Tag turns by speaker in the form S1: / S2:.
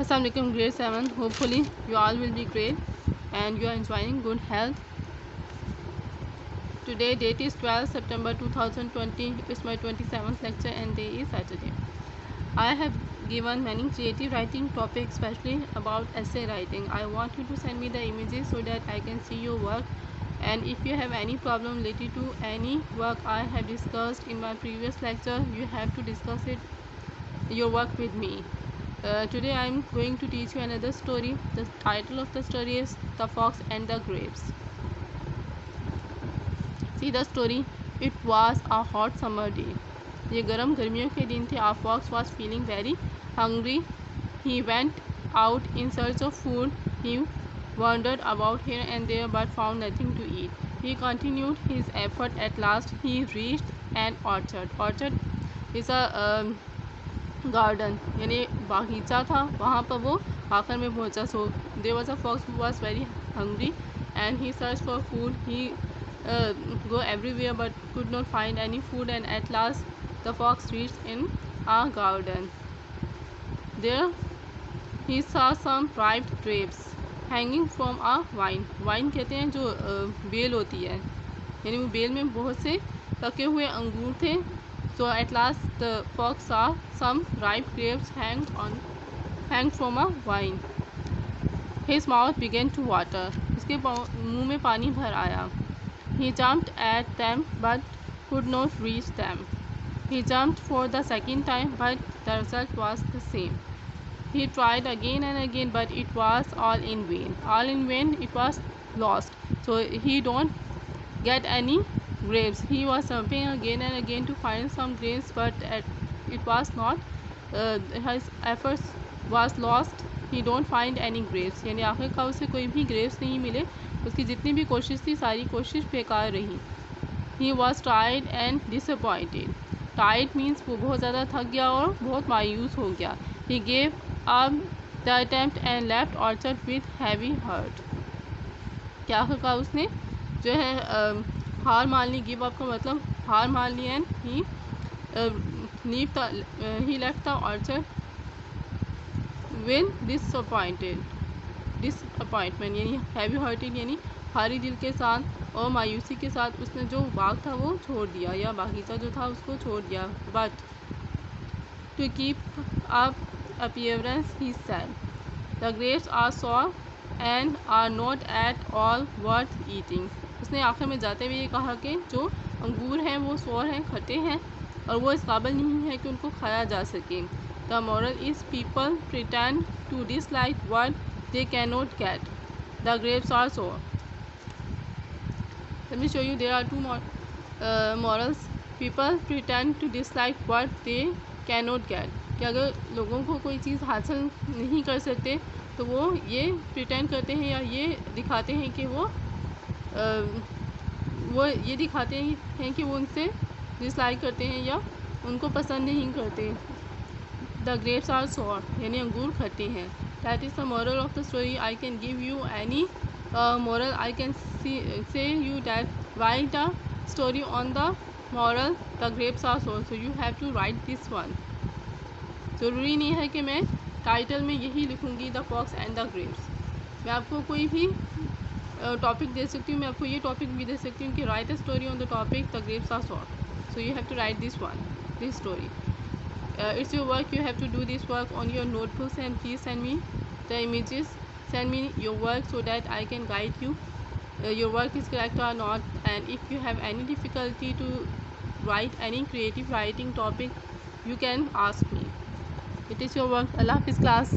S1: Assalamualaikum grade 7. Hopefully you all will be great and you are enjoying good health. Today date is 12 September 2020. It's my 27th lecture and day is Saturday. I have given many creative writing topics, especially about essay writing. I want you to send me the images so that I can see your work, and if you have any problem related to any work I have discussed in my previous lecture, you have to discuss your work with me. Today I am going to teach you another story. The title of the story is The Fox and the Grapes. See the story. It was a hot summer day. ये गर्म गर्मियों के दिन थे. A fox was feeling very hungry. He went out in search of food. He wandered about here and there but found nothing to eat. He continued his effort. At last he reached an orchard. Orchard is a garden यानी बागीचा था. वहाँ पर वो आखिर में पहुँचा. So there was a fox who was very hungry and he search for food. He go everywhere but could not find any food, and at last the fox reached in a garden. There he saw some ripe grapes hanging from a vine. Wine कहते हैं जो bell होती है, यानी वो bell में बहुत से पके हुए अंगूर थे. So at last the fox saw some ripe grapes hang from a vine. His mouth began to water. उसके मुंह में पानी भर आया. He jumped at them but could not reach them. He jumped for the second time but the result was the same. He tried again and again but it was all in vain. All in vain, it was lost. So he don't get any grapes. He was jumping again and again to find some grapes but it was not. His efforts was lost. He don't find any grapes. यानी आखिरकार उसे कोई भी grapes नहीं मिले. उसकी जितनी भी कोशिश थी सारी कोशिश बेकार रही. He was tired and disappointed. Tired means वो बहुत ज़्यादा थक गया और बहुत मायूस हो गया. He gave up the attempt and left orchard with heavy heart. क्या आखिरकार उसने जो है हार मान ली. गिव अप का मतलब हार मान ली. And he left the orchard with disappointment यानी हैवी हार्टेड यानी भारी दिल के साथ और मायूसी के साथ उसने जो बाग था वो छोड़ दिया या बागीचा जो था उसको छोड़ दिया. But to keep up appearance he said, the grapes are sour and are not at all worth eating. उसने आखिर में जाते हुए ये कहा कि जो अंगूर हैं वो सोर हैं, खट्टे हैं और वो इस काबिल नहीं है कि उनको खाया जा सके. The moral is people pretend to dislike what they cannot get. The grapes are sour. Let me show you. There are two morals. People pretend to dislike what they cannot get. कि अगर लोगों को कोई चीज़ हासिल नहीं कर सकते तो वो ये प्रिटेंड करते हैं या ये दिखाते हैं कि वो ये दिखाते हैं कि वो उनसे डिसलाइक करते हैं या उनको पसंद नहीं करते. द ग्रेप्स आर सोर यानी अंगूर खट्टे हैं. That is the moral of the story. I can give you any moral. I can say you that write a story on the moral the grapes are sour. So you have to write this one. ज़रूरी नहीं है कि मैं title में यही लिखूँगी the fox and the grapes. मैं आपको कोई भी टॉपिक दे सकती हूँ. मैं आपको ये टॉपिक भी दे सकती हूँ कि write a story on the topic the grapes are sour. So you have to write this story. It's your work. You have to do this work on your notebooks and please send me the images. Send me your work so that I can guide you. Your work is correct or not, and if you have any difficulty to write any creative writing topic, you can ask me. It is your work. Allah Hafiz class.